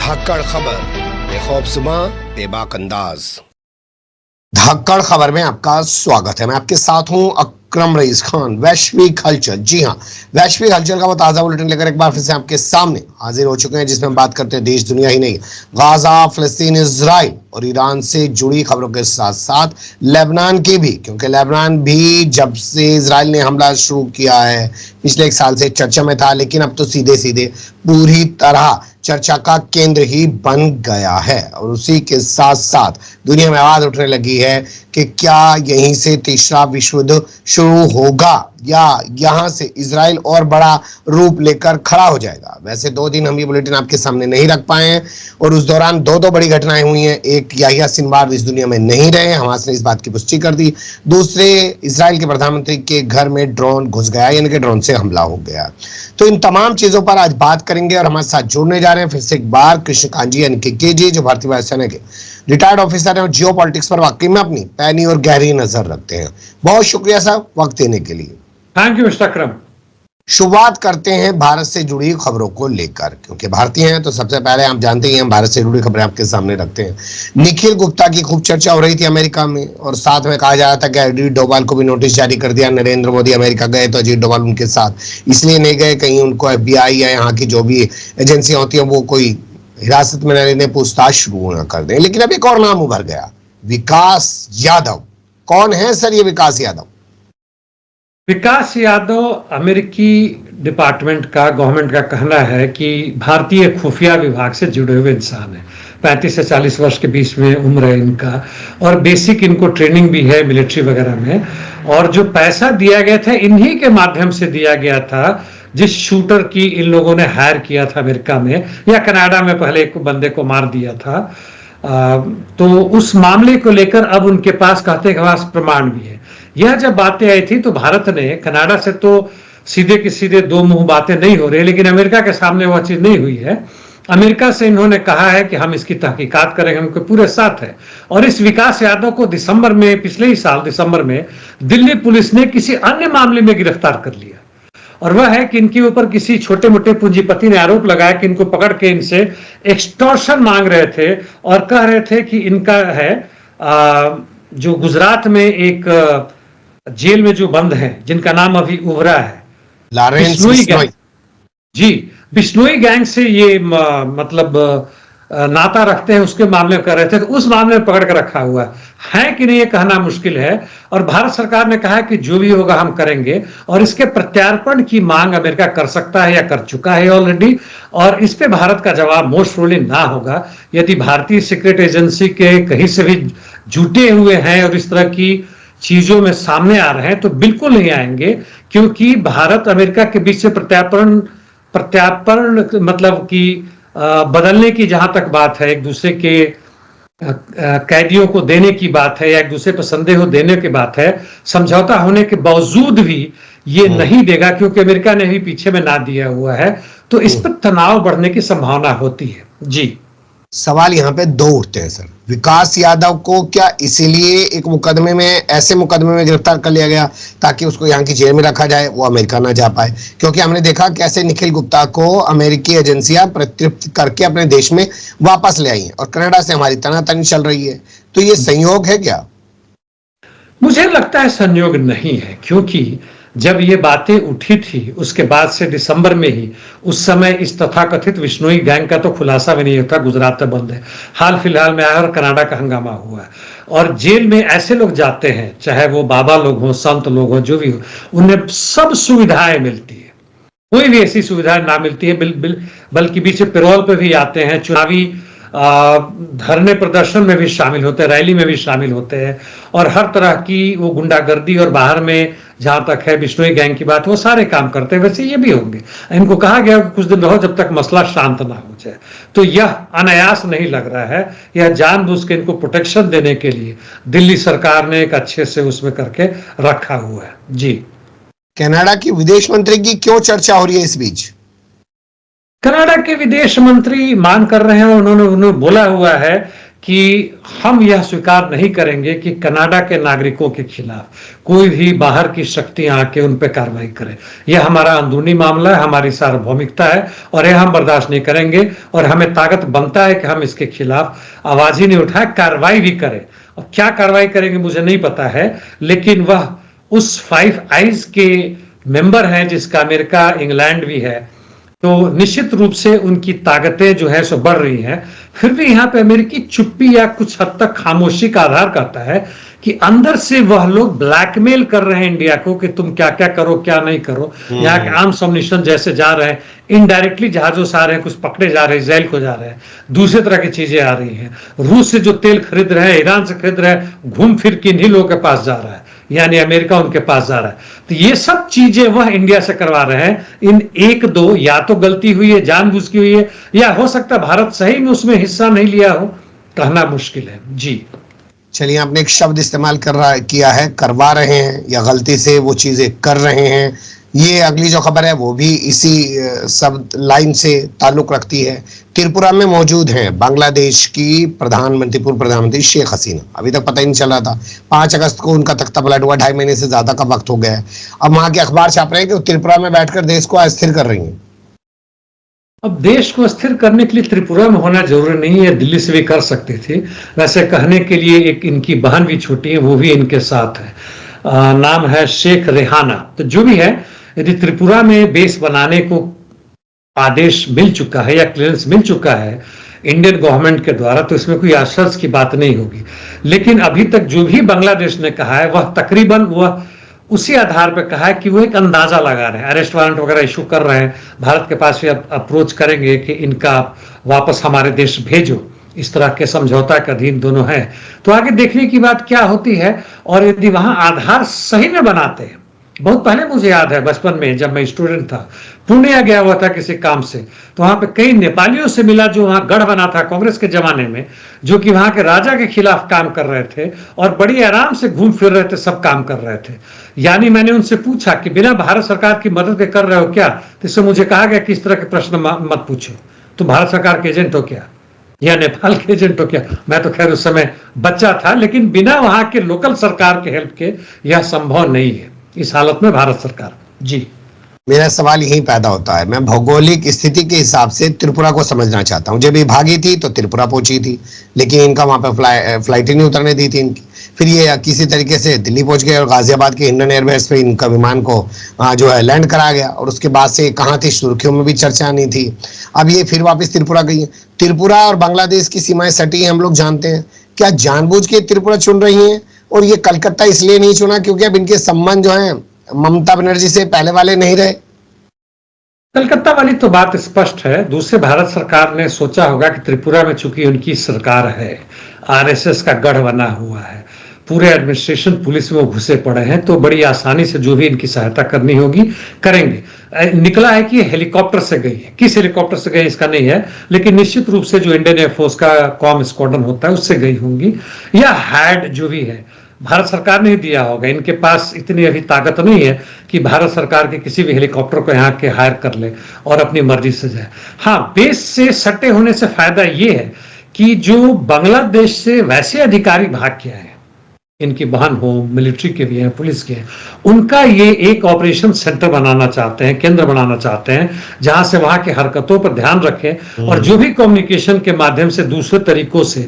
धाकड़ खबर, बेखौफज़ुमा बेबाक अंदाज। धाकड़ खबर में आपका स्वागत है। मैं आपके साथ हूं अकरम रईस खान। वैश्विक हलचल, जी हां, वैश्विक हलचल का वो ताजा बुलेटिन लेकर एक बार फिर से आपके सामने हाजिर हो चुके हैं, जिसमें हम बात करते हैं देश दुनिया ही नहीं, गाजा, फिलिस्तीन, इजराइल और ईरान से जुड़ी खबरों के साथ साथ लेबनान की भी, क्योंकि लेबनान भी जब से इजराइल ने हमला शुरू किया है पिछले 1 साल से चर्चा में था, लेकिन अब तो सीधे सीधे पूरी तरह चर्चा का केंद्र ही बन गया है। और उसी के साथ साथ दुनिया में आवाज उठने लगी है कि क्या यहीं से तीसरा विश्व युद्ध शुरू होगा या यहां से इजराइल और बड़ा रूप लेकर खड़ा हो जाएगा। वैसे 2 दिन हम ये बुलेटिन आपके सामने नहीं रख पाए हैं और उस दौरान दो बड़ी घटनाएं हुई हैं। एक, याहिया सिनवार इस दुनिया में नहीं रहे, हमास ने इस बात की पुष्टि कर दी। दूसरे, इजराइल के प्रधानमंत्री के घर में ड्रोन घुस गया, यानी कि ड्रोन से हमला हो गया। तो इन तमाम चीजों पर आज बात करेंगे और हमारे साथ जुड़ने जा रहे हैं फिर से एक बार कृष्णकांत जी, यानी कि केजी, जो भारतीय वायुसेना के रिटायर्ड ऑफिसर हैं और जियो पॉलिटिक्स पर वाकई में अपनी पैनी और गहरी नजर रखते हैं। बहुत शुक्रिया साहब वक्त देने के लिए। थैंक यू मिस्टर अकरम। शुरुआत करते हैं भारत से जुड़ी खबरों को लेकर, क्योंकि भारतीय हैं तो सबसे पहले आप जानते ही हैं, भारत से जुड़ी खबरें आपके सामने रखते हैं। निखिल गुप्ता की खूब चर्चा हो रही थी अमेरिका में, और साथ में कहा जा रहा था कि अजीत डोभाल को भी नोटिस जारी कर दिया। नरेंद्र मोदी अमेरिका गए तो अजीत डोभाल उनके साथ इसलिए नहीं गए, कहीं उनको FBI या यहाँ की जो भी एजेंसियां होती है वो कोई हिरासत में न लेने, पूछताछ शुरू न कर दें। लेकिन अब एक और नाम उभर गया, विकास यादव। कौन है सर ये विकास यादव? विकास यादव अमेरिकी डिपार्टमेंट का, गवर्नमेंट का कहना है कि भारतीय खुफिया विभाग से जुड़े हुए इंसान है। 35 से 40 वर्ष के बीच में उम्र है इनका, और बेसिक इनको ट्रेनिंग भी है मिलिट्री वगैरह में। और जो पैसा दिया गया था इन्हीं के माध्यम से दिया गया था, जिस शूटर की इन लोगों ने हायर किया था अमेरिका में या कनाडा में, पहले एक बंदे को मार दिया था। तो उस मामले को लेकर अब उनके पास, कहते हैं, पास प्रमाण भी है। यह जब बातें आई थी तो भारत ने, कनाडा से तो सीधे के सीधे दो मुंह बातें नहीं हो रही, लेकिन अमेरिका के सामने वह चीज नहीं हुई है। अमेरिका से इन्होंने कहा है कि हम इसकी तहकीकात करेंगे, हमको पूरे साथ है। और इस विकास यादव को दिसंबर में, पिछले ही साल दिसंबर में, दिल्ली पुलिस ने किसी अन्य मामले में गिरफ्तार कर लिया, और वह है कि इनके ऊपर किसी छोटे मोटे पूंजीपति ने आरोप लगाया कि इनको पकड़ के इनसे एक्सटॉर्शन मांग रहे थे और कह रहे थे कि इनका है जो गुजरात में एक जेल में जो बंद है, जिनका नाम अभी उभरा है, बिश्नोई गैंग। जी, बिश्नोई गैंग से ये मतलब नाता रखते हैं, उसके मामले में कर रहे थे, तो उस मामले में पकड़ कर रखा हुआ है कि नहीं ये कहना मुश्किल है। और भारत सरकार ने कहा कि जो भी होगा हम करेंगे, और इसके प्रत्यार्पण की मांग अमेरिका कर सकता है या कर चुका है ऑलरेडी। और इस पे भारत का जवाब मोस्ट प्रोबेबली ना होगा। यदि भारतीय सीक्रेट एजेंसी के कहीं से भी जुटे हुए हैं और इस तरह की चीजों में सामने आ रहे हैं तो बिल्कुल नहीं आएंगे, क्योंकि भारत अमेरिका के बीच से प्रत्यार्पण मतलब कि बदलने की जहां तक बात है, एक दूसरे के कैदियों को देने की बात है या एक दूसरे पर संदेह देने की बात है, समझौता होने के बावजूद भी ये नहीं देगा, क्योंकि अमेरिका ने भी पीछे में ना दिया हुआ है। तो इस पर तनाव बढ़ने की संभावना होती है। जी, सवाल यहाँ पे 2 उठते हैं सर। विकास यादव को क्या इसीलिए एक मुकदमे में, ऐसे मुकदमे में गिरफ्तार कर लिया गया ताकि उसको यहाँ की जेल में रखा जाए, वो अमेरिका ना जा पाए? क्योंकि हमने देखा कैसे निखिल गुप्ता को अमेरिकी एजेंसियां प्रत्युत्तर करके अपने देश में वापस ले आई हैं, और कनाडा से हमारी तनातनी चल रही है। तो ये संयोग है क्या? मुझे लगता है संयोग नहीं है, क्योंकि जब ये बातें उठी थी उसके बाद से दिसंबर में ही, उस समय इस तथाकथित बिश्नोई गैंग का तो खुलासा भी नहीं होता, गुजरात में बंद है। हाल फिलहाल में आया और कनाडा का हंगामा हुआ है, और जेल में ऐसे लोग जाते हैं, चाहे वो बाबा लोग हों, संत लोग हों, जो भी हो, उन्हें सब सुविधाएं मिलती है। कोई भी ऐसी सुविधा ना मिलती है, बल्कि बीच में पेरोल पे भी आते हैं, चुनावी धरने प्रदर्शन में भी शामिल होते हैं, रैली में भी शामिल होते हैं, और हर तरह की वो गुंडागर्दी, और बाहर में जहां तक है बिश्नोई गैंग की बात, वो सारे काम करते हैं। वैसे ये भी होंगे। इनको कहा गया कि कुछ दिन रहो जब तक मसला शांत ना हो जाए। तो यह अनायास नहीं लग रहा है, यह जानबूझ के इनको प्रोटेक्शन देने के लिए दिल्ली सरकार ने एक अच्छे से उसमें करके रखा हुआ है। जी, कनाडा की विदेश मंत्री की क्यों चर्चा हो रही है इस बीच? कनाडा के विदेश मंत्री मांग कर रहे हैं, उन्होंने बोला हुआ है कि हम यह स्वीकार नहीं करेंगे कि कनाडा के नागरिकों के खिलाफ कोई भी बाहर की शक्तियां आके उन पर कार्रवाई करे। यह हमारा अंदरूनी मामला है, हमारी सार्वभौमिकता है और यह हम बर्दाश्त नहीं करेंगे और हमें ताकत बनता है कि हम इसके खिलाफ आवाज ही नहीं उठाए, कार्रवाई भी करें। और क्या कार्रवाई करेंगे मुझे नहीं पता है, लेकिन वह उस फाइव आइज के मेंबर हैं जिसका अमेरिका इंग्लैंड भी है, तो निश्चित रूप से उनकी ताकतें जो है सो बढ़ रही हैं। फिर भी यहाँ पे अमेरिकी चुप्पी या कुछ हद तक खामोशी का आधार करता है कि अंदर से वह लोग ब्लैकमेल कर रहे हैं इंडिया को कि तुम क्या क्या करो क्या नहीं करो। यहाँ के आर्म्स अम्युनिशन जैसे जा रहे हैं, इनडायरेक्टली जहाजों से आ रहे हैं, कुछ पकड़े जा रहे हैं, इजराइल को जा रहे हैं, दूसरे तरह की चीजें आ रही हैं। रूस से जो तेल खरीद रहे हैं, ईरान से खरीद रहे हैं, घूम फिर के इन्हीं लोगों के पास जा रहा है, यानी अमेरिका उनके पास जा रहा है। तो ये सब चीजें वह इंडिया से करवा रहे हैं। इन एक दो या तो गलती हुई है, जानबूझ की हुई है, या हो सकता है भारत सही में उसमें हिस्सा नहीं लिया हो, कहना मुश्किल है। जी चलिए, आपने एक शब्द इस्तेमाल किया है, करवा रहे हैं या गलती से वो चीजें कर रहे हैं। ये अगली जो खबर है वो भी इसी शब्द लाइन से ताल्लुक रखती है। त्रिपुरा में मौजूद हैं बांग्लादेश की पूर्व प्रधानमंत्री शेख हसीना। अभी तक पता ही नहीं चला था, 5 अगस्त को उनका तख्ता पलट हुआ, 2.5 महीने से ज्यादा का वक्त हो गया है। अब वहां के अखबार छाप रहे हैं कि वो त्रिपुरा में बैठकर देश को अस्थिर कर रही हैं। अब देश को स्थिर करने के लिए त्रिपुरा में होना जरूरी नहीं है, दिल्ली से भी कर सकती थी। वैसे कहने के लिए एक इनकी बहन भी छोटी है, वो भी इनके साथ है, नाम है शेख रेहाना। तो जो भी है, यदि त्रिपुरा में बेस बनाने को आदेश मिल चुका है या क्लियरेंस मिल चुका है इंडियन गवर्नमेंट के द्वारा, तो इसमें कोई आश्चर्य की बात नहीं होगी। लेकिन अभी तक जो भी बांग्लादेश ने कहा है वह तकरीबन वह उसी आधार पर कहा है कि वो एक अंदाजा लगा रहे हैं, अरेस्ट वारंट वगैरह इशू कर रहे हैं, भारत के पास भी अप्रोच करेंगे कि इनका वापस हमारे देश भेजो, इस तरह के समझौता के अधीन दोनों हैं। तो आगे देखने की बात क्या होती है। और यदि वहां आधार सही में बनाते हैं, बहुत पहले मुझे याद है बचपन में जब मैं स्टूडेंट था, पूर्णिया गया हुआ था किसी काम से, तो वहां पे कई नेपालियों से मिला जो वहां गढ़ बना था कांग्रेस के जमाने में, जो कि वहां के राजा के खिलाफ काम कर रहे थे और बड़ी आराम से घूम फिर रहे थे, सब काम कर रहे थे। यानी मैंने उनसे पूछा कि बिना भारत सरकार की मदद के कर रहे हो क्या, तो इससे मुझे कहा गया कि इस तरह के प्रश्न मत पूछो, तुम भारत सरकार के एजेंट हो क्या या नेपाल के एजेंट हो क्या। मैं तो खैर उस समय बच्चा था, लेकिन बिना वहां के लोकल सरकार के हेल्प के यह संभव नहीं है इस हालत में भारत सरकार। जी मेरा सवाल यही पैदा होता है, मैं भौगोलिक स्थिति के हिसाब से त्रिपुरा को समझना चाहता हूँ। जब ये भागी थी तो त्रिपुरा पहुंची थी, लेकिन इनका वहां पे फ्लाइट ही नहीं उतरने दी थी इनकी। फिर ये किसी तरीके से दिल्ली पहुंच गए और गाजियाबाद के हिंडन एयरबेस पे इनका विमान को जो है लैंड करा गया, और उसके बाद से कहाँ थी, सुर्खियों में भी चर्चा नहीं थी। अब ये फिर वापस त्रिपुरा गई है। त्रिपुरा और बांग्लादेश की सीमाएं सटी हैं, हम लोग जानते हैं। क्या जानबूझ के त्रिपुरा चुन रही है? और ये कलकत्ता इसलिए नहीं चुना क्योंकि अब इनके संबंध जो है ममता बनर्जी से पहले वाले नहीं रहे? कलकत्ता वाली तो बात स्पष्ट है। दूसरे, भारत सरकार ने सोचा होगा कि त्रिपुरा में चूंकि उनकी सरकार है, आरएसएस का गढ़ बना हुआ है, पूरे एडमिनिस्ट्रेशन पुलिस में वो घुसे पड़े हैं, तो बड़ी आसानी से जो भी इनकी सहायता करनी होगी करेंगे। निकला है कि हेलीकॉप्टर से गई है, किस हेलीकॉप्टर से गई इसका नहीं है, लेकिन निश्चित रूप से जो इंडियन एयरफोर्स का कॉम स्क्वाड्रन होता है उससे गई होंगी, या हैड जो भी है भारत सरकार ने दिया होगा। इनके पास इतनी अभी ताकत नहीं है कि भारत सरकार के किसी भी हेलीकॉप्टर को यहाँ के हायर कर ले और अपनी मर्जी से जाए। हाँ, बेस से सटे होने से फायदा ये है कि जो बांग्लादेश से वैसे अधिकारी भाग के आए, इनकी बहन हो, मिलिट्री के भी हैं, पुलिस के हैं, उनका ये एक ऑपरेशन सेंटर बनाना चाहते हैं, केंद्र बनाना चाहते हैं, जहां से वहां की हरकतों पर ध्यान रखें और जो भी कम्युनिकेशन के माध्यम से दूसरे तरीकों से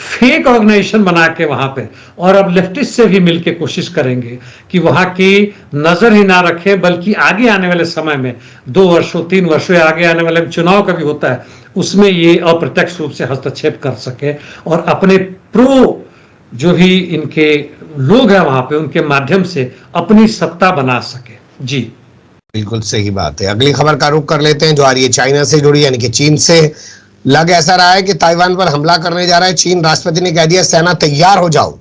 फेक ऑर्गेनाइजेशन बना के वहां पे, और अब लेफ्टिस्ट से भी मिलकर कोशिश करेंगे कि वहां की नजर ही ना रखें, बल्कि आगे आने वाले समय में 2 वर्षों 3 वर्षों या आगे आने वाले चुनाव का भी होता है, उसमें ये अप्रत्यक्ष रूप से हस्तक्षेप कर सके और अपने प्रो जो भी इनके लोग हैं वहां पे, उनके माध्यम से अपनी सत्ता बना सके। जी बिल्कुल सही बात है। अगली खबर का रुख कर लेते हैं जो आ रही है चाइना से जुड़ी, यानी कि चीन से। लग ऐसा रहा है कि ताइवान पर हमला करने जा रहा है चीन। राष्ट्रपति ने कह दिया सेना तैयार हो जाओ।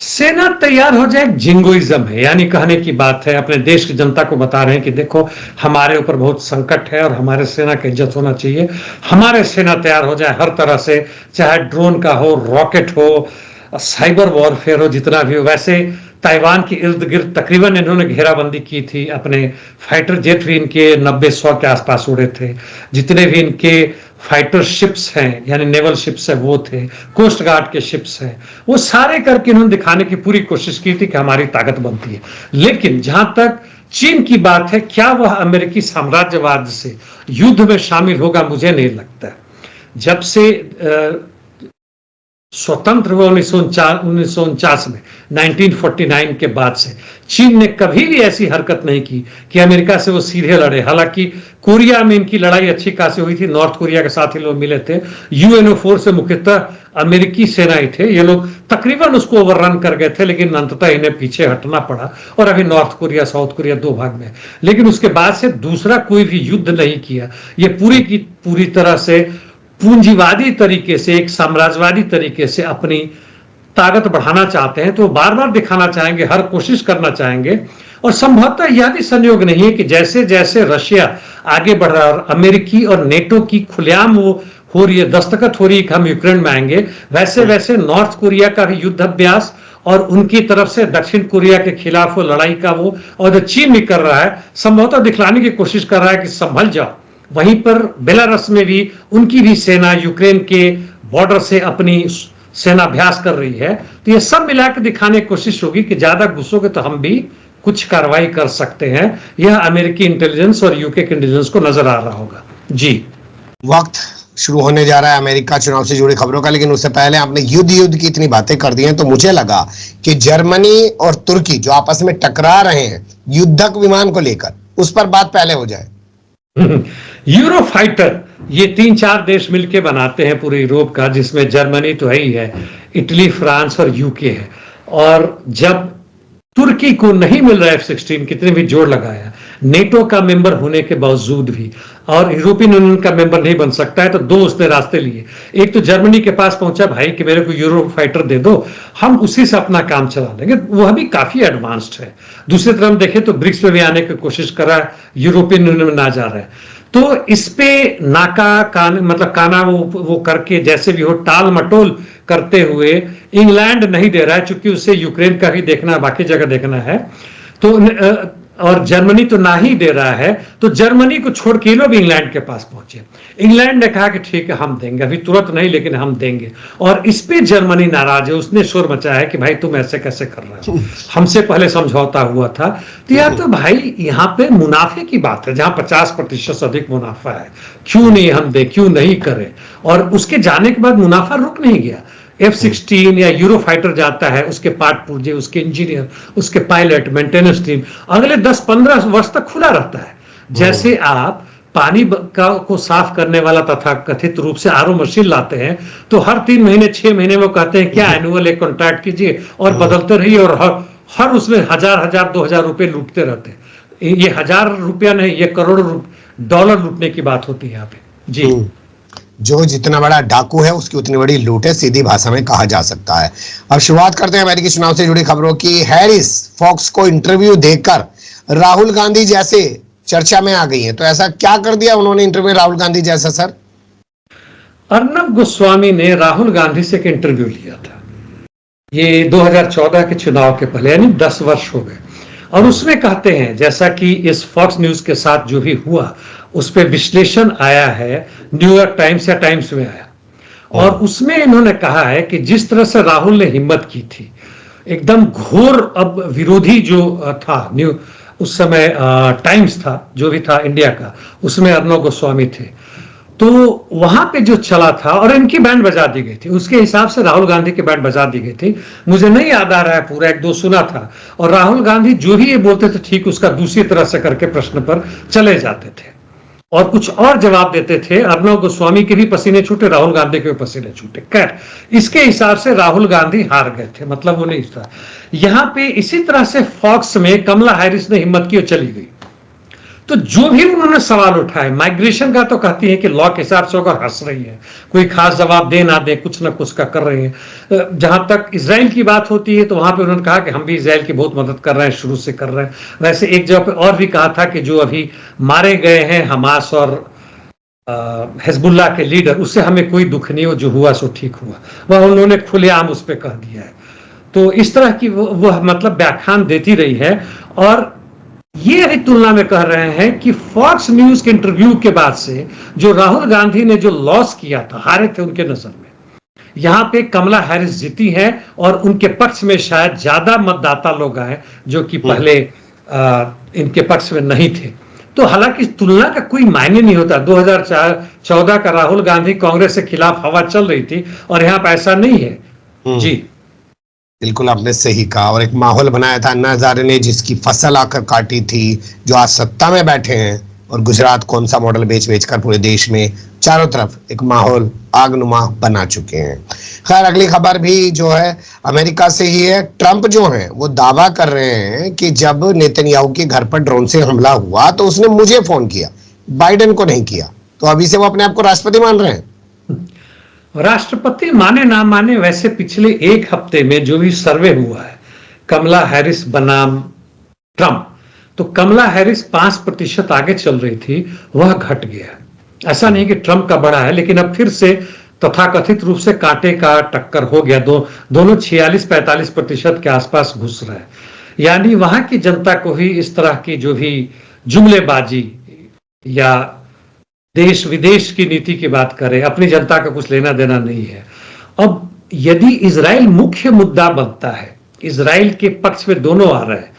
सेना तैयार हो जाए जिंगोइज्म है, यानी कहने की बात है, अपने देश की जनता को बता रहे हैं कि देखो हमारे ऊपर बहुत संकट है और हमारे सेना की इज्जत होना चाहिए, हमारे सेना तैयार हो जाए हर तरह से, चाहे ड्रोन का हो, रॉकेट हो, साइबर वॉरफेयर हो, जितना भी हो। वैसे ताइवान के इर्द गिर्द तकरीबन इन्होंने घेराबंदी की थी, अपने फाइटर जेट भी इनके 90-100 के आसपास उड़े थे, जितने भी इनके फाइटर शिप्स हैं यानी नेवल शिप्स है वो थे, कोस्ट गार्ड के शिप्स हैं, वो सारे करके उन्होंने दिखाने की पूरी कोशिश की थी कि हमारी ताकत बनती है। लेकिन जहां तक चीन की बात है, क्या वह अमेरिकी साम्राज्यवाद से युद्ध में शामिल होगा, मुझे नहीं लगता। जब से स्वतंत्र हुआ 1949 में 1949 के बाद से चीन ने कभी भी ऐसी हरकत नहीं की कि अमेरिका से वो सीधे लड़े। हालांकि कोरिया में इनकी लड़ाई अच्छी खासी हुई थी, नॉर्थ कोरिया के साथ ही लोग मिले थे, UNO4 से मुख्यतः अमेरिकी सेनाएं थे, ये लोग तकरीबन उसको ओवररन कर गए थे, लेकिन अंततः इन्हें पीछे हटना पड़ा और अभी नॉर्थ कोरिया साउथ कोरिया दो भाग में। लेकिन उसके बाद से दूसरा कोई भी युद्ध नहीं किया। ये पूरी की पूरी तरह से पूंजीवादी तरीके से, एक साम्राज्यवादी तरीके से अपनी ताकत बढ़ाना चाहते हैं, तो बार बार दिखाना चाहेंगे, हर कोशिश करना चाहेंगे। और संभवतः यह भी संयोग नहीं है कि जैसे जैसे रशिया आगे बढ़ रहा है और अमेरिकी और नेटो की खुलेआम वो हो रही है, दस्तखत हो रही है कि हम यूक्रेन में आएंगे, वैसे वैसे नॉर्थ कोरिया का भी युद्ध अभ्यास और उनकी तरफ से दक्षिण कोरिया के खिलाफ वो लड़ाई का वो, और चीन भी कर रहा है, संभवतः दिखलाने की कोशिश कर रहा है कि संभल जाओ। वहीं पर बेलारूस में भी उनकी भी सेना यूक्रेन के बॉर्डर से अपनी सेनाभ्यास कर रही है। तो ये सब मिलाकर दिखाने की कोशिश होगी कि ज्यादा घुसोगे तो हम भी कुछ कार्रवाई कर सकते हैं। यह अमेरिकी इंटेलिजेंस और यूके के इंटेलिजेंस को नजर आ रहा होगा। जी, वक्त शुरू होने जा रहा है अमेरिका चुनाव से जुड़ी खबरों का, लेकिन उससे पहले आपने युद्ध की इतनी बातें कर दी हैं, तो मुझे लगा कि जर्मनी और तुर्की जो आपस में टकरा रहे हैं युद्धक विमान को लेकर, उस पर बात पहले हो जाए। यूरो फाइटर ये 3-4 देश मिलके बनाते हैं पूरे यूरोप का, जिसमें जर्मनी तो है ही है, इटली, फ्रांस और यूके है। और जब तुर्की को नहीं मिल रहा F-16, कितने भी जोर लगाया, नेटो का मेंबर होने के बावजूद भी, और यूरोपियन यूनियन का मेंबर नहीं बन सकता है, तो दो उसने रास्ते लिए। एक तो जर्मनी के पास पहुंचा भाई कि मेरे को यूरो फाइटर दे दो, हम उसी से अपना काम चला लेंगे, वह भी काफी एडवांस्ड है। दूसरी तरफ देखें तो ब्रिक्स में भी आने की कोशिश करा, यूरोपियन यूनियन में ना जा रहा है। तो इस पे काना वो करके जैसे भी हो टाल मटोल करते हुए इंग्लैंड नहीं दे रहा है, चूंकि उसे यूक्रेन का भी देखना है, बाकी जगह देखना है, तो और जर्मनी तो ना ही दे रहा है, तो जर्मनी को छोड़ के लोग इंग्लैंड के पास पहुंचे। इंग्लैंड ने कहा कि ठीक है हम देंगे, अभी तुरंत नहीं लेकिन हम देंगे, और इस पे जर्मनी नाराज है। उसने शोर मचाया है कि भाई तुम ऐसे कैसे कर रहे हो, हमसे पहले समझौता हुआ था। तो यार तो भाई यहाँ पे मुनाफे की बात है, जहां 50% अधिक मुनाफा है, क्यों नहीं हम दें, क्यों नहीं करें। और उसके जाने के बाद मुनाफा रुक नहीं गया। F-16 या यूरो फाइटर जाता है, उसके पार्ट पुर्जे, उसके इंजीनियर, उसके पायलट, मेंटेनेंस टीम अगले 10-15 वर्ष तक खुला रहता है। जैसे आप पानी को साफ करने वाला तथा कथित रूप से आरओ मशीन लाते हैं, तो हर 3 महीने 6 महीने में कहते हैं क्या एनुअल एक कॉन्ट्रैक्ट कीजिए और बदलते रहिए, और हर उसमें 1000-2000 रुपए लूटते रहते हैं। ये 1000 रुपया नहीं, ये करोड़ों डॉलर लूटने की बात होती है यहाँ पे। जी, जो जितना बड़ा डाकू है उसकी उतनी बड़ी लूट है, सीधी भाषा में कहा जा सकता है। अब शुरुआत करते हैं अमेरिकी चुनाव से जुड़ी खबरों की। हैरिस फॉक्स को इंटरव्यू देकर राहुल गांधी जैसे चर्चा में आ गई हैं, तो ऐसा क्या कर दिया उन्होंने इंटरव्यू राहुल गांधी जैसा? सर, अर्नब गोस्वामी ने राहुल गांधी से एक इंटरव्यू लिया था, ये 2014 के चुनाव के पहले, यानी 10 वर्ष हो गए। और उसमें कहते हैं, जैसा कि इस फॉक्स न्यूज के साथ जो भी हुआ उस पर विश्लेषण आया है, न्यूयॉर्क टाइम्स या टाइम्स में आया, और उसमें इन्होंने कहा है कि जिस तरह से राहुल ने हिम्मत की थी, एकदम घोर अब विरोधी जो था उस समय टाइम्स था, जो भी था इंडिया का, उसमें अर्नब गोस्वामी थे, तो वहां पे जो चला था और इनकी बैंड बजा दी गई थी, उसके हिसाब से राहुल गांधी की बैंड बजा दी गई थी। मुझे नहीं याद आ रहा है पूरा, 1-2 सुना था, और राहुल गांधी जो भी ये बोलते थे ठीक उसका दूसरी तरह से करके प्रश्न पर चले जाते थे और कुछ और जवाब देते थे। अर्नब गोस्वामी के भी पसीने छूटे, राहुल गांधी के भी पसीने छूटे। खैर, इसके हिसाब से राहुल गांधी हार गए थे, मतलब वो नहीं था। यहां पे इसी तरह से फॉक्स में कमला हैरिस ने हिम्मत की और चली गई। तो जो भी उन्होंने सवाल उठाए, माइग्रेशन का तो कहती है कि लॉ के हिसाब से होकर हंस रही है, कोई खास जवाब दे ना दे, कुछ ना कुछ का कर रही है। जहां तक इजराइल की बात होती है तो वहां पे उन्होंने कहा कि हम भी इजराइल की बहुत मदद कर रहे हैं, शुरू से कर रहे हैं। वैसे एक जगह पे और भी कहा था कि जो अभी मारे गए हैं हमास और हिजबुल्लाह के लीडर, उससे हमें कोई दुख नहीं हो, जो हुआ सो ठीक हुआ, वह उन्होंने खुलेआम उस पर कह दिया है। तो इस तरह की वह मतलब व्याख्यान देती रही है। और ये अभी तुलना में कह रहे हैं कि फॉक्स न्यूज के इंटरव्यू के बाद से जो राहुल गांधी ने जो लॉस किया था, हारे थे उनके नजर में, यहां पे कमला हैरिस जीती है और उनके पक्ष में शायद ज्यादा मतदाता लोग आए जो कि पहले इनके पक्ष में नहीं थे। तो हालांकि तुलना का कोई मायने नहीं होता। 2014 का राहुल गांधी कांग्रेस के खिलाफ हवा चल रही थी और यहाँ पे ऐसा नहीं है। जी बिल्कुल आपने सही कहा। और एक माहौल बनाया था अन्ना हजारे ने, जिसकी फसल आकर काटी थी, जो आज सत्ता में बैठे हैं और गुजरात कौन सा मॉडल बेच बेच कर पूरे देश में चारों तरफ एक माहौल आगनुमा बना चुके हैं। खैर अगली खबर भी जो है अमेरिका से ही है। ट्रंप जो है वो दावा कर रहे हैं कि जब नेतन्याहू के घर पर ड्रोन से हमला हुआ तो उसने मुझे फोन किया, बाइडेन को नहीं किया। तो अभी से वो अपने आप को राष्ट्रपति मान रहे हैं। राष्ट्रपति माने ना माने, वैसे पिछले एक हफ्ते में जो भी सर्वे हुआ है कमला हैरिस बनाम ट्रंप, तो कमला हैरिस 5% आगे चल रही थी, वह घट गया। ऐसा नहीं कि ट्रंप का बढ़ा है, लेकिन अब फिर से तथाकथित रूप से कांटे का टक्कर हो गया। दोनों 46-45% के आसपास घुस रहे हैं। यानी वहां की जनता को ही इस तरह की जो भी जुमलेबाजी या देश विदेश की नीति की बात करें, अपनी जनता का कुछ लेना देना नहीं है। अब यदि इजराइल मुख्य मुद्दा बनता है, इजराइल के पक्ष में दोनों आ रहे हैं,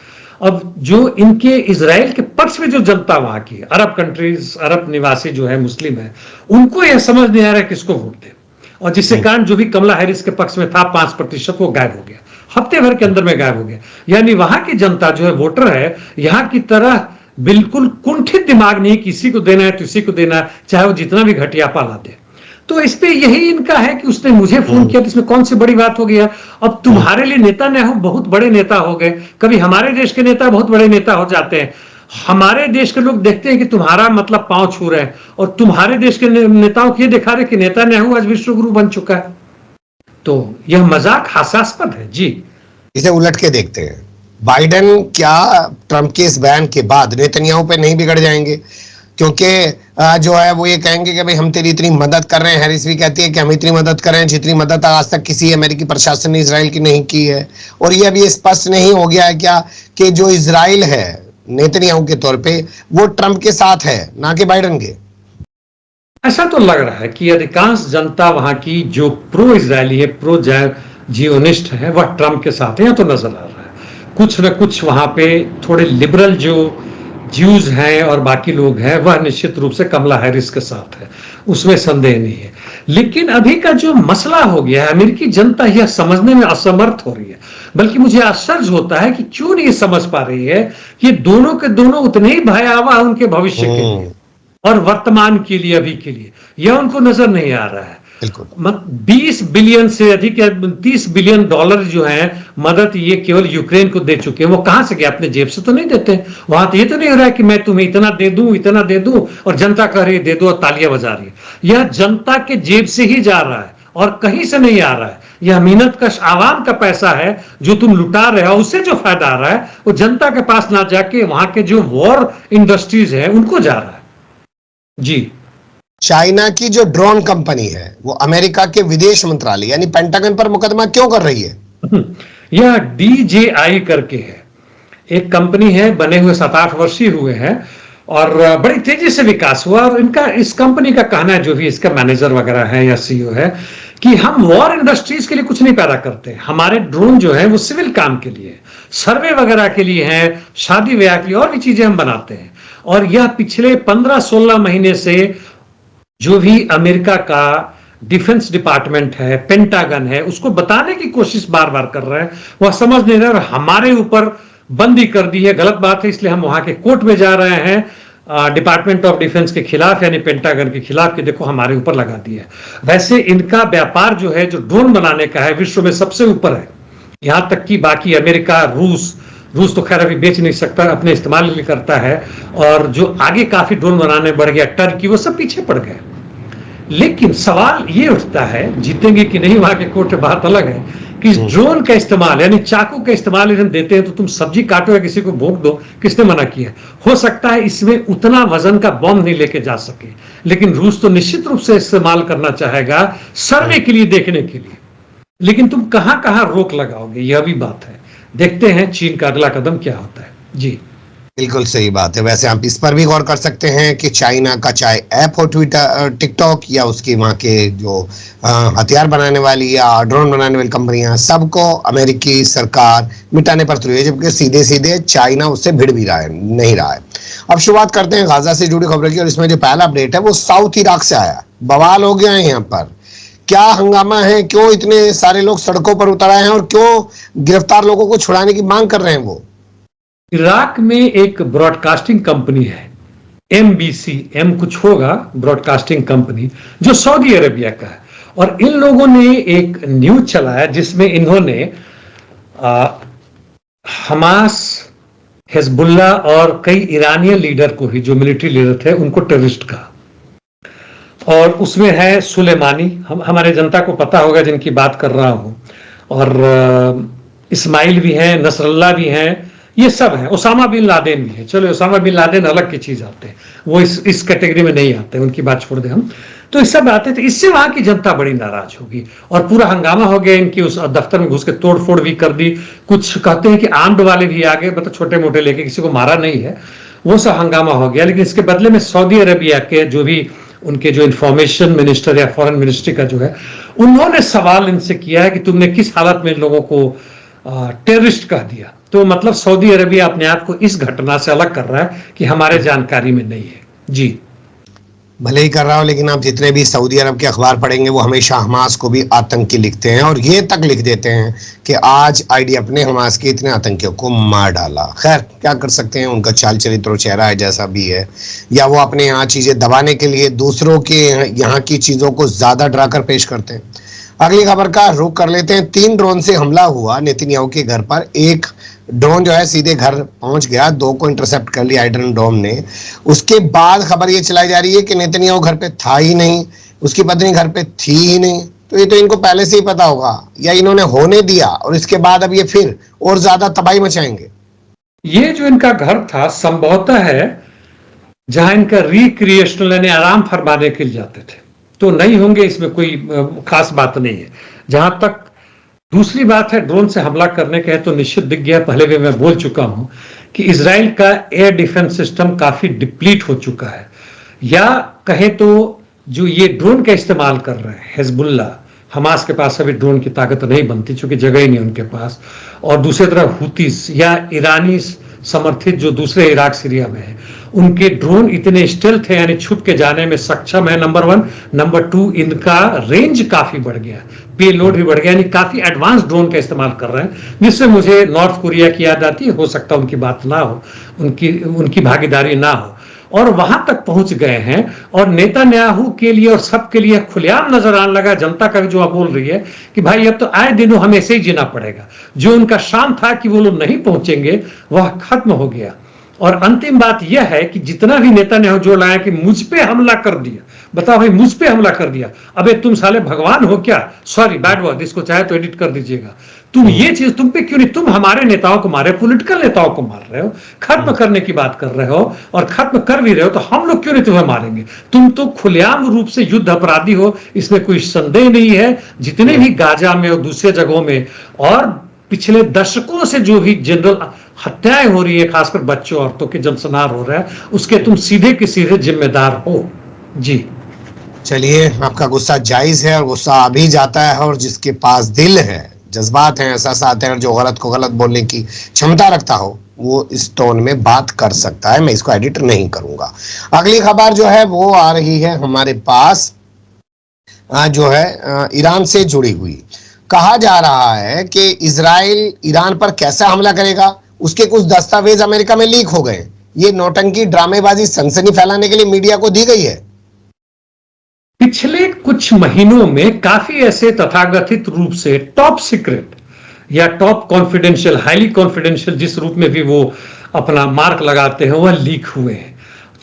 अब जो इनके इजराइल के पक्ष में जो जनता वहां की अरब कंट्रीज, अरब निवासी जो है, मुस्लिम है, उनको यह समझ नहीं आ रहा है किसको वोट दे। और जिससे कारण जो भी कमला हैरिस के पक्ष में था 5%, वो गायब हो गया, हफ्ते भर के अंदर में गायब हो गया। यानी वहां की जनता जो है, वोटर है, यहां की तरह बिल्कुल कुंठित दिमाग नहीं, किसी को देना है तो इसी को देना है, चाहे वो जितना भी घटिया पाला दे। तो इस पे यही इनका है कि उसने मुझे फोन किया, तो इसमें कौन सी बड़ी बात हो गया। अब तुम्हारे लिए नेता न हो, बहुत बड़े नेता हो गए। कभी हमारे देश के नेता बहुत बड़े नेता हो जाते हैं, हमारे देश के लोग देखते हैं कि तुम्हारा मतलब पांव छू रहे हैं, और तुम्हारे देश के नेताओं को ये दिखा रहे कि नेता नेहरू आज विश्व गुरु बन चुका है। तो यह मजाक हास्यास्पद है। जी इसे उलट के देखते हैं, बाइडेन क्या ट्रंप के इस बयान के बाद नेतन्याहू पे नहीं बिगड़ जाएंगे? क्योंकि जो है वो ये कहेंगे कि भाई हम तेरी इतनी मदद कर रहे हैं। हैरिस भी कहती है कि हम इतनी मदद कर रहे हैं जितनी मदद आज तक किसी अमेरिकी प्रशासन ने इजराइल की नहीं की है। और ये अभी स्पष्ट नहीं हो गया है क्या कि जो इजराइल है नेतन्याहू के तौर पे वो ट्रंप के साथ है, ना कि बाइडेन के? ऐसा तो लग रहा है कि अधिकांश जनता वहां की जो प्रो इजरायली है, प्रो जियोनिस्ट है, वह ट्रंप के साथ है, तो नजर आ रहा है। कुछ न कुछ वहां पे थोड़े लिबरल जो ज्यूज हैं और बाकी लोग हैं, वह निश्चित रूप से कमला हैरिस के साथ है, उसमें संदेह नहीं है। लेकिन अभी का जो मसला हो गया है, अमेरिकी जनता यह समझने में असमर्थ हो रही है। बल्कि मुझे आश्चर्य होता है कि क्यों नहीं समझ पा रही है कि दोनों के दोनों उतने ही भयावह उनके भविष्य के लिए और वर्तमान के लिए, अभी के लिए, यह उनको नजर नहीं आ रहा है। 20 बिलियन से अधिक या 30 बिलियन डॉलर जो है मदद ये केवल यूक्रेन को दे चुके हैं। वो कहां से गया? अपने जेब से तो नहीं देते। वहां तो ये तो नहीं हो रहा है कि मैं तुम्हें इतना दे दूं और जनता कह रही है दे दो और तालियां बजा रही है। यह जनता के जेब से ही जा रहा है और कहीं से नहीं आ रहा है। यह मेहनत कश आवाम का पैसा है जो तुम लुटा रहे हो, उससे जो फायदा आ रहा है वो जनता के पास ना जाके वहां के जो वॉर इंडस्ट्रीज है उनको जा रहा है। जी चाइना की जो ड्रोन कंपनी है वो अमेरिका के विदेश मंत्रालय यानी पेंटागन पर मुकदमा क्यों कर रही है? यह DJI करके है, एक कंपनी है, बने हुए 7-8 वर्ष ही हुए हैं और बड़ी तेजी से विकास हुआ। और इनका, इस कंपनी का कहना है, जो भी इसका मैनेजर वगैरह है या CEO है, कि हम वॉर इंडस्ट्रीज के लिए कुछ नहीं पैदा करते। हमारे ड्रोन जो है वो सिविल काम के लिए, सर्वे वगैरह के लिए है, शादी ब्याह के लिए और भी चीजें हम बनाते हैं। और यह पिछले 15-16 महीने से जो भी अमेरिका का डिफेंस डिपार्टमेंट है, पेंटागन है, उसको बताने की कोशिश बार बार कर रहे हैं। वह समझ नहीं रहे और हमारे ऊपर बंदी कर दी है, गलत बात है। इसलिए हम वहां के कोर्ट में जा रहे हैं डिपार्टमेंट ऑफ डिफेंस के खिलाफ, यानी पेंटागन के खिलाफ, कि देखो हमारे ऊपर लगा दिया है। वैसे इनका व्यापार जो है, जो ड्रोन बनाने का है, विश्व में सबसे ऊपर है। यहां तक कि बाकी अमेरिका, रूस तो खैर अभी बेच नहीं सकता, अपने इस्तेमाल लिए करता है। और जो आगे काफी ड्रोन बनाने बढ़ गया, टर्की, वो सब पीछे पड़ गए। लेकिन सवाल ये उठता है, जीतेंगे कि नहीं वहां के कोर्ट, बात अलग है, कि इस ड्रोन का इस्तेमाल यानी चाकू का इस्तेमाल यदि हम देते हैं तो तुम सब्जी काटो या किसी को भोंक दो, किसने मना किया? हो सकता है इसमें उतना वजन का बॉम्ब नहीं लेके जा सके, लेकिन रूस तो निश्चित रूप से इस्तेमाल करना चाहेगा सर्वे के लिए, देखने के लिए। लेकिन तुम कहां कहां रोक लगाओगे, यह भी बात है। देखते हैं चीन का अगला कदम क्या होता है। जी बिल्कुल सही बात है। वैसे आप इस पर भी गौर कर सकते हैं कि चाइना का चाहे ऐप हो, ट्विटर, टिकटॉक, या उसकी वहाँ के जो हथियार बनाने वाली या ड्रोन बनाने वाली कंपनियां, सबको अमेरिकी सरकार मिटाने पर तुली है, जबकि सीधे सीधे चाइना उससे भिड़ भी रहा है, नहीं रहा है। अब शुरुआत करते हैं गाजा से जुड़ी खबर की, और इसमें जो पहला अपडेट है वो साउथ इराक से आया। बवाल हो गया है यहाँ पर, क्या हंगामा है, क्यों इतने सारे लोग सड़कों पर उतर आए हैं, और क्यों गिरफ्तार लोगों को छुड़ाने की मांग कर रहे हैं वो। इराक में एक ब्रॉडकास्टिंग कंपनी है, MBC, एम कुछ होगा, ब्रॉडकास्टिंग कंपनी, जो सऊदी अरेबिया का है। और इन लोगों ने एक न्यूज चलाया जिसमें इन्होंने हमास, हिजबुल्ला और कई ईरानियन लीडर को ही, जो मिलिट्री लीडर थे, उनको टेररिस्ट कहा। और उसमें है सुलेमानी, हमारे जनता को पता होगा जिनकी बात कर रहा हूं, और इस्माइल भी हैं, नसरल्ला भी हैं, ये सब है, उसामा बिन लादेन भी है। चलो, उसामा बिन लादेन अलग की चीज आते हैं, वो इस कैटेगरी में नहीं आते, उनकी बात छोड़ दें हम। तो इस सब आते थे, इससे वहां की जनता बड़ी नाराज होगी और पूरा हंगामा हो गया। इनकी उस दफ्तर में घुस के तोड़ फोड़ भी कर दी। कुछ कहते हैं कि आर्म्ड वाले भी आ गए, मतलब छोटे मोटे लेके, किसी को मारा नहीं है, वो सब हंगामा हो गया। लेकिन इसके बदले में सऊदी अरेबिया के जो भी उनके जो इंफॉर्मेशन मिनिस्टर या फॉरेन मिनिस्ट्री का जो है, उन्होंने सवाल इनसे किया है कि तुमने किस हालत में इन लोगों को टेररिस्ट कह दिया। तो मतलब सऊदी अरेबिया अपने आप को इस घटना से अलग कर रहा है कि हमारे जानकारी में नहीं है। जी, भले ही कर रहा हो, लेकिन आप जितने भी सऊदी अरब के अखबार पढ़ेंगे वो हमेशा हमास को भी आतंकी लिखते हैं, और ये तक लिख देते हैं कि आज IDF ने हमास के इतने आतंकियों को मार डाला। खैर, क्या कर सकते हैं, उनका चाल चरित्र और चेहरा है जैसा भी है, या वो अपने यहाँ चीजें दबाने के लिए दूसरों के यहाँ की चीजों को ज्यादा डरा कर पेश करते हैं। अगली खबर का रुख कर लेते हैं। 3 ड्रोन से हमला हुआ नेतन्याहू के घर पर। एक ड्रोन जो है सीधे घर पहुंच गया, 2 को इंटरसेप्ट कर लिया आयरन डोम ने। उसके बाद खबर ये चलाई जा रही है कि नेतन्याहू घर पे था ही नहीं, उसकी पत्नी घर पे थी ही नहीं। तो ये तो इनको पहले से ही पता होगा, या इन्होंने होने दिया और इसके बाद अब ये फिर और ज्यादा तबाही मचाएंगे। ये जो इनका घर था संभवतः है जहां इनका रिक्रिएशनल यानी आराम फरमाने के लिए जाते थे, तो नहीं होंगे, इसमें कोई खास बात नहीं है जहां तक। दूसरी बात है, ड्रोन से हमला करने के है तो निश्चित दिख गया, पहले भी मैं बोल चुका हूं कि इजराइल का एयर डिफेंस सिस्टम काफी डिप्लीट हो चुका है, या कहे तो जो ये ड्रोन का इस्तेमाल कर रहे हैं हिजबुल्ला, हमास के पास अभी ड्रोन की ताकत नहीं बनती क्योंकि जगह ही नहीं उनके पास। और दूसरी तरफ हुतीस या ईरानी समर्थित जो दूसरे इराक सीरिया में है, उनके ड्रोन इतने स्टेल्थ है, यानी छुप के जाने में सक्षम है, नंबर 1। नंबर 2, इनका रेंज काफी बढ़ गया, पेलोड भी बढ़ गया, यानी काफी एडवांस ड्रोन का इस्तेमाल कर रहे हैं, जिससे मुझे नॉर्थ कोरिया की याद आती है। हो सकता है उनकी बात ना हो, उनकी भागीदारी ना हो, और वहां तक पहुंच गए हैं। और नेतन्याहू के लिए और सबके लिए खुलेआम नजर आने लगा, जनता का भी जो बोल रही है कि भाई अब तो आए दिनों हमें ऐसे ही जीना पड़ेगा। जो उनका शाम था कि वो लोग नहीं पहुंचेंगे, वह खत्म हो गया। और अंतिम बात यह है कि जितना भी नेतन्याहू जो लाया कि मुझ पे हमला कर दिया, बताओ भाई, मुझ पे हमला कर दिया, अबे तुम साले भगवान हो क्या? सॉरी, बैड वर्ड, इसको चाहे तो एडिट कर दीजिएगा। तुम ये चीज तुम पे क्यों नहीं, तुम हमारे नेताओं को मारे, पॉलिटिकल नेताओं को मार रहे हो, खत्म करने की बात कर रहे हो, और खत्म कर भी रहे हो, तो हम लोग क्यों नहीं तुम्हें मारेंगे? तुम तो खुलेआम रूप से युद्ध अपराधी हो, इसमें कोई संदेह नहीं है। जितने भी गाजा में और दूसरे जगहों में और पिछले दशकों से जो भी जनरल हत्याएं हो रही है, खासकर बच्चों औरतों के जनसंहार हो रहा है, उसके तुम सीधे के सीधे जिम्मेदार हो। जी, चलिए, आपका गुस्सा जायज है, और गुस्सा अभी जाता है, और जिसके पास दिल है, जज्बात हैं, एहसासात हैं, और जो गलत को गलत बोलने की क्षमता रखता हो, वो इस टोन में बात कर सकता है। मैं इसको एडिट नहीं करूंगा। अगली खबर जो है वो आ रही है हमारे पास, जो है ईरान से जुड़ी हुई। कहा जा रहा है कि इजराइल ईरान पर कैसा हमला करेगा, उसके कुछ दस्तावेज अमेरिका में लीक हो गए। ये नौटंकी, ड्रामेबाजी, सनसनी फैलाने के लिए मीडिया को दी गई है। पिछले कुछ महीनों में काफी ऐसे तथाकथित रूप से टॉप सीक्रेट या टॉप कॉन्फिडेंशियल, हाईली कॉन्फिडेंशियल, जिस रूप में भी वो अपना मार्क लगाते हैं, वह लीक हुए हैं,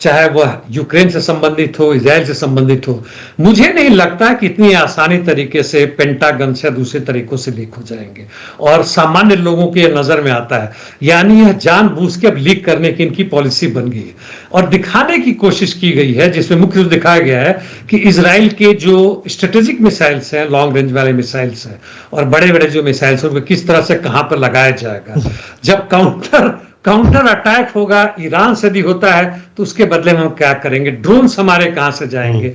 चाहे वह यूक्रेन से संबंधित हो, इजराइल से संबंधित हो। मुझे नहीं लगता कि इतनी आसानी तरीके से पेंटागन से दूसरे तरीकों से लीक हो जाएंगे, और सामान्य लोगों के नजर में आता है, यानी यह जानबूझ के अब लीक करने की इनकी पॉलिसी बन गई है, और दिखाने की कोशिश की गई है, जिसमें मुख्य रूप से दिखाया गया है कि इजराइल के जो स्ट्रेटेजिक मिसाइल्स हैं, लॉन्ग रेंज वाले मिसाइल्स हैं, और बड़े बड़े जो मिसाइल्स हैं, उनको किस तरह से कहां पर लगाया जाएगा। जब काउंटर काउंटर अटैक होगा ईरान से यदि होता है तो उसके बदले में हम क्या करेंगे, ड्रोन्स हमारे कहां से जाएंगे,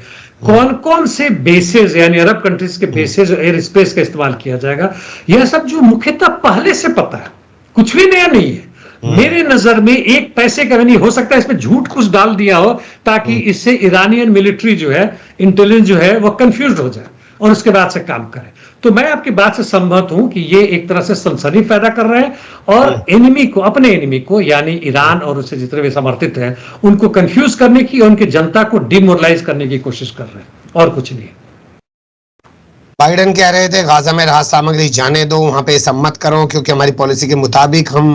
कौन कौन से बेसेस यानी अरब कंट्रीज के बेसेस एयर स्पेस का इस्तेमाल किया जाएगा, यह सब जो मुख्यतः पहले से पता है, कुछ भी नया नहीं है। मेरे नजर में एक पैसे का नहीं हो सकता, इसमें झूठ कुछ डाल दिया हो ताकि इससे ईरानियन मिलिट्री जो है, इंटेलिजेंस जो है वो कंफ्यूज हो जाए और उसके बाद से काम करे। तो मैं आपकी बात से सहमत हूं कि ये एक तरह से सनसनी पैदा कर रहे हैं और एनिमी को, अपने एनिमी को यानी ईरान और उससे जितने भी समर्थित हैं उनको कंफ्यूज करने की और उनकी जनता को डिमोरलाइज करने की कोशिश कर रहे हैं और कुछ नहीं। बाइडेन कह रहे थे गाजा में राहत सामग्री जाने दो, वहां पे सब मत करो क्योंकि हमारी पॉलिसी के मुताबिक हम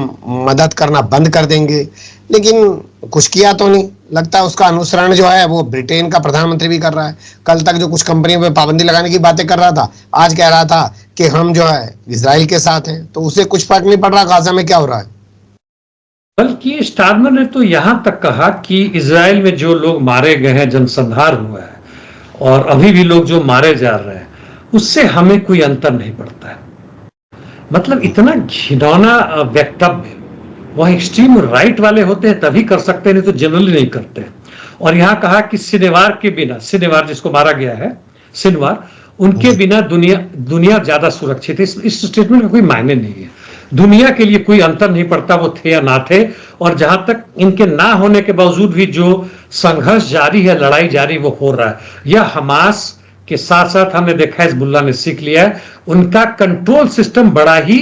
मदद करना बंद कर देंगे, लेकिन कुछ किया तो नहीं। लगता है उसका अनुसरण जो है वो ब्रिटेन का प्रधानमंत्री भी कर रहा है। कल तक जो कुछ कंपनियों पे पाबंदी लगाने की बातें कर रहा था, आज कह रहा था कि हम जो है इजराइल के साथ हैं, तो उसे कुछ फर्क नहीं पड़ रहा गाजा में क्या हो रहा है। बल्कि स्टारमर ने तो यहां तक कहा कि इजराइल में जो लोग मारे गए हैं, जनसंहार हुआ है और अभी भी लोग जो मारे जा रहे हैं उससे हमें कोई अंतर नहीं पड़ता है। मतलब इतना घिनौना वक्तव्य वह एक्सट्रीम राइट वाले होते हैं तभी कर सकते हैं, नहीं तो जनरली नहीं करते। और यहां कहा कि सिनेवार के बिना, सिनेवार जिसको मारा गया है, सिनवार, उनके बिना दुनिया ज्यादा सुरक्षित है। इस स्टेटमेंट का कोई मायने नहीं है। दुनिया के लिए कोई अंतर नहीं पड़ता वो थे या ना थे, और जहां तक इनके ना होने के बावजूद भी जो संघर्ष जारी है, लड़ाई जारी वो हो रहा है। यह हमास के साथ साथ हमने देखा है हिजबुल्ला ने सीख लिया है, उनका कंट्रोल सिस्टम बड़ा ही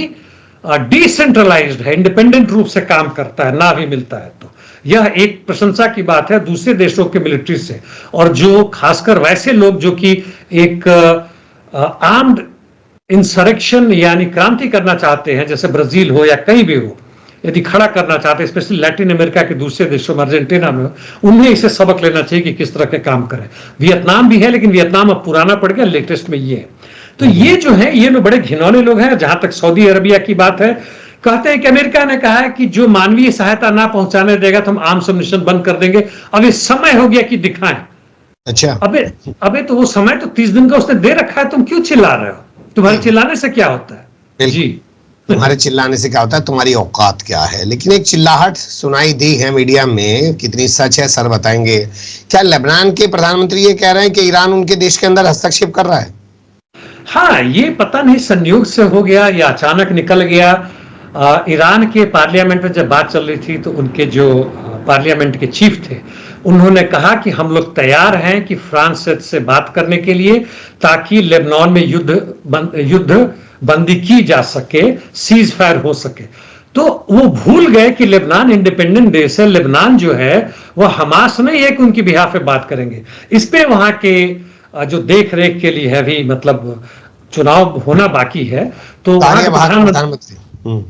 डिसेंट्रलाइज्ड है, इंडिपेंडेंट रूप से काम करता है, ना भी मिलता है। तो यह एक प्रशंसा की बात है दूसरे देशों के मिलिट्री से, और जो खासकर वैसे लोग जो कि एक आर्म्ड इंसरेक्शन यानी क्रांति करना चाहते हैं, जैसे ब्राजील हो या कहीं भी हो, यदि खड़ा करना चाहते हैं, स्पेशली लैटिन अमेरिका के दूसरे देशों में, अर्जेंटीना में, उन्हें इसे सबक लेना चाहिए कि किस तरह के काम करें। वियतनाम भी है, लेकिन वियतनाम अब पुराना पड़ गया, लेटेस्ट में ये है। तो ये जो है, ये लोग बड़े घिनौने लोग हैं। जहां तक सऊदी अरबिया की बात है, कहते हैं कि अमेरिका ने कहा है कि जो मानवीय सहायता ना पहुंचाने देगा तो हम आर्म्स एम्युनिशन बंद कर देंगे। अब ये समय हो गया कि दिखाएं। अच्छा, अबे तो वो समय तो 30 दिन का उसने दे रखा है, तुम क्यों चिल्ला रहे हो? तुम्हारे चिल्लाने से क्या होता है? जी, तुम्हारे चिल्लाने से क्या होता है, तुम्हारी औकात क्या है। लेकिन एक चिल्लाहट सुनाई दी है मीडिया में, कितनी सच है सर बताएंगे। क्या लेबनान के प्रधानमंत्री ये कह रहे हैं कि ईरान उनके देश के अंदर हस्तक्षेप कर रहा है? हाँ, ये पता नहीं संयोग से हो गया या अचानक निकल गया। ईरान के पार्लियामेंट में जब बात चल रही थी तो उनके जो पार्लियामेंट के चीफ थे, उन्होंने कहा कि हम लोग तैयार हैं कि फ्रांस से बात करने के लिए, ताकि लेबनान में युद्ध बंदी की जा सके, सीज फायर हो सके। तो वो भूल गए कि लेबनान इंडिपेंडेंट देश है। लेबनान जो है वह हमास नहीं है कि उनकी बिहाफ पे बात करेंगे। इस पे वहां के जो देख रेख के लिए है भी, मतलब चुनाव होना बाकी है, तो प्रधानमंत्री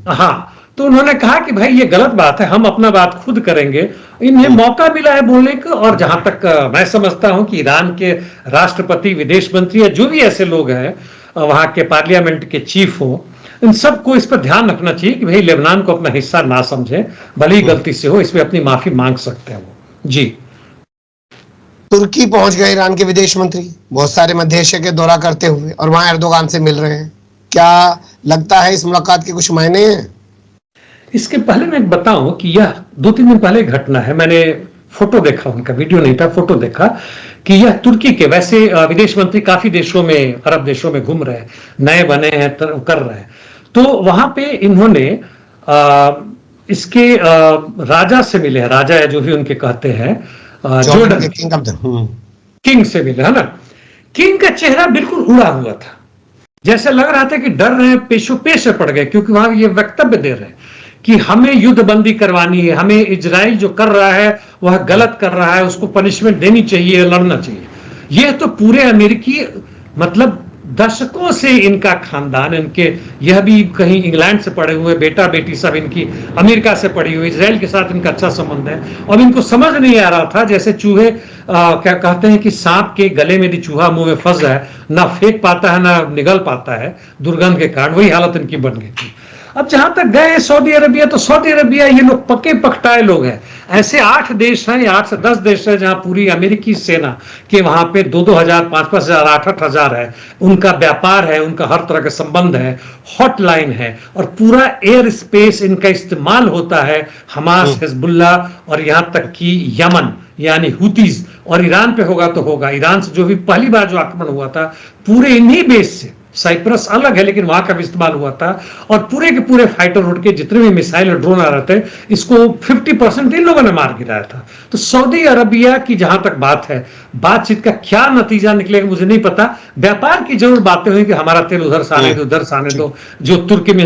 हाँ, तो उन्होंने कहा कि भाई ये गलत बात है, हम अपना बात खुद करेंगे। इन्हें मौका मिला है बोलने का, और जहां तक मैं समझता हूं कि ईरान के राष्ट्रपति, विदेश मंत्री या जो भी ऐसे लोग हैं वहां के पार्लियामेंट के चीफ हो, इन सबको इस पर ध्यान रखना चाहिए कि भाई लेबनान को अपना हिस्सा ना समझे, भले ही गलती से हो, इसमें अपनी माफी मांग सकते हैं वो। जी, तुर्की पहुंच गए ईरान के विदेश मंत्री, बहुत सारे मध्य एशिया के दौरा करते हुए, और वहां एर्दोगान से मिल रहे हैं। क्या लगता है इस मुलाकात के कुछ मायने हैं? इसके पहले मैं बताऊं कि यह 2-3 दिन पहले घटना है। मैंने फोटो देखा, उनका वीडियो नहीं था, फोटो देखा कि यह तुर्की के, वैसे विदेश मंत्री काफी देशों में, अरब देशों में घूम रहे हैं, नए बने हैं, कर रहे हैं। तो वहां पे इन्होंने इसके राजा से मिले हैं, राजा है जो भी उनके कहते हैं, जॉर्डन किंग से मिले, है ना। किंग का चेहरा बिल्कुल उड़ा हुआ था, जैसे लग रहा था कि डर रहे हैं, पेशो पेश पड़ गए, क्योंकि वहां ये वक्तव्य दे रहे हैं कि हमें युद्ध बंदी करवानी है, हमें इजराइल जो कर रहा है वह गलत कर रहा है, उसको पनिशमेंट देनी चाहिए, लड़ना चाहिए। यह तो पूरे अमेरिकी, मतलब दशकों से इनका खानदान, इनके यह भी कहीं इंग्लैंड से पढ़े हुए, बेटा बेटी सब इनकी अमेरिका से पढ़ी हुई, इजराइल के साथ इनका अच्छा संबंध है। और इनको समझ नहीं आ रहा था, जैसे चूहे क्या कहते हैं कि सांप के गले में यदि चूहा मुंह में फंस जाए, ना फेंक पाता है ना निगल पाता है दुर्गंध के कारण, वही हालत इनकी बन गई थी। अब जहां तक गए सऊदी अरबिया, तो सऊदी अरबिया ये लोग पक्के पकटाए लोग हैं। ऐसे 8 देश हैं या 8 से 10 देश हैं जहां पूरी अमेरिकी सेना के वहां पे 2-2 हजार, 5-5 हजार, 8-8 हजार है, उनका व्यापार है, उनका हर तरह का संबंध है, हॉटलाइन है, और पूरा एयर स्पेस इनका इस्तेमाल होता है हमास, हिजबुल्ला और यहां तक कि यमन यानी हुतीज, और ईरान पे होगा तो होगा। ईरान से जो भी पहली बार जो आक्रमण हुआ था पूरे इन्हीं बेस से, साइप्रस अलग है लेकिन वहां का भी इस्तेमाल हुआ था, और पूरे के पूरे फाइटर उड़ के जितने भी मिसाइल और ड्रोन आ रहे थे इसको 50% इन लोगों ने मार गिराया था। तो सऊदी अरबिया की जहां तक बात है, बातचीत का क्या नतीजा निकलेगा मुझे नहीं पता। व्यापार की जरूर बातें हुई कि हमारा तेल उधर से आने दो, उधर से आने दो, जो तुर्की में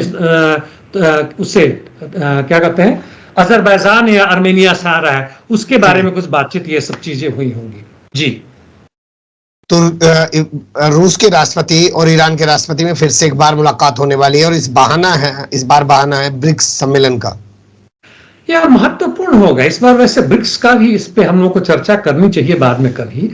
उससे क्या कहते हैं अजरबैजान या आर्मेनिया से आ रहा है, उसके बारे में कुछ बातचीत, ये सब चीजें हुई होंगी। जी, तो रूस के राष्ट्रपति और ईरान के राष्ट्रपति में फिर से एक बार मुलाकात होने वाली है, और इस बार बहाना है ब्रिक्स सम्मेलन का। यह महत्वपूर्ण होगा इस बार। वैसे ब्रिक्स का भी इस पे हम लोग को चर्चा करनी चाहिए बाद में कभी।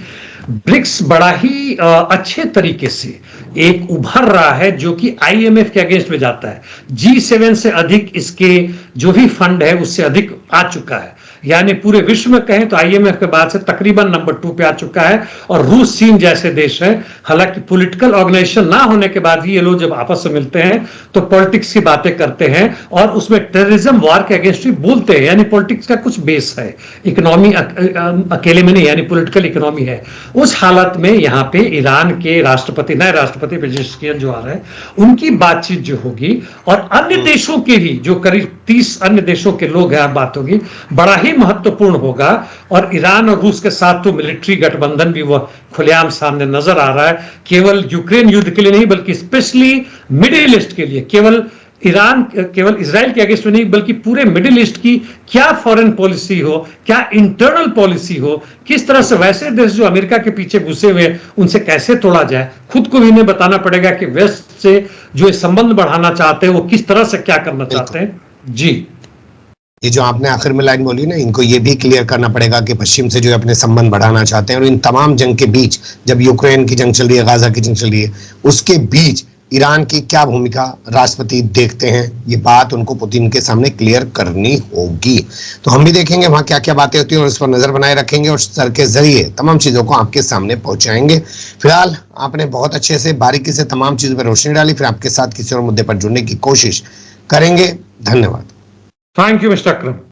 ब्रिक्स बड़ा ही अच्छे तरीके से एक उभर रहा है जो कि आईएमएफ के अगेंस्ट में जाता है। G7 से अधिक इसके जो भी फंड है उससे अधिक आ चुका है, यानी पूरे विश्व में कहें तो आईएमएफ के बाद से तकरीबन नंबर 2 पे आ चुका है। और रूस, चीन जैसे देश हैं, हालांकि पॉलिटिकल ऑर्गेनाइजेशन ना होने के बाद भी ये लोग जब आपस में मिलते हैं तो पॉलिटिक्स की बातें करते हैं, और उसमें टेररिज्म, वार के अगेंस्ट भी बोलते हैं, यानी पॉलिटिक्स का कुछ बेस है, इकोनॉमी अकेले में नहीं, यानी पॉलिटिकल इकोनॉमी है। उस हालत में यहाँ पे ईरान के राष्ट्रपति, नए राष्ट्रपति पेजेश्कियन जो आ रहे हैं, उनकी बातचीत जो होगी, और अन्य देशों के भी जो करीब 30 अन्य देशों के लोग हैं, बात होगी, बड़ा ही महत्वपूर्ण होगा। और ईरान और रूस के साथ तो मिलिट्री गठबंधन भी वह खुलेआम सामने नजर आ रहा है, केवल यूक्रेन युद्ध के लिए नहीं बल्कि स्पेशली मिडिल ईस्ट के लिए। केवल इजराइल के अगेंस्ट में नहीं बल्कि पूरे मिडिल ईस्ट की क्या फॉरेन पॉलिसी हो, क्या इंटरनल पॉलिसी हो, किस तरह से वैसे देश जो अमेरिका के पीछे घुसे हुए उनसे कैसे तोड़ा जाए, खुद को भी इन्हें बताना पड़ेगा कि वेस्ट से जो संबंध बढ़ाना चाहते हैं वो किस तरह से क्या करना चाहते हैं। जी, ये जो आपने आखिर में लाइन बोली ना, इनको ये भी क्लियर करना पड़ेगा कि पश्चिम से जो अपने संबंध बढ़ाना चाहते हैं, और इन तमाम जंग के बीच, जब यूक्रेन की जंग चल रही है, गाजा की जंग चल रही है, उसके बीच ईरान की क्या भूमिका राष्ट्रपति देखते हैं, ये बात उनको पुतिन के सामने क्लियर करनी होगी। तो हम भी देखेंगे वहां क्या क्या बातें होती हैं और उस पर नजर बनाए रखेंगे, और सर के जरिए तमाम चीजों को आपके सामने पहुंचाएंगे। फिलहाल आपने बहुत अच्छे से बारीकी से तमाम चीजों पर रोशनी डाली, फिर आपके साथ किसी और मुद्दे पर जुड़ने की कोशिश करेंगे। धन्यवाद। Thank you mister Akram.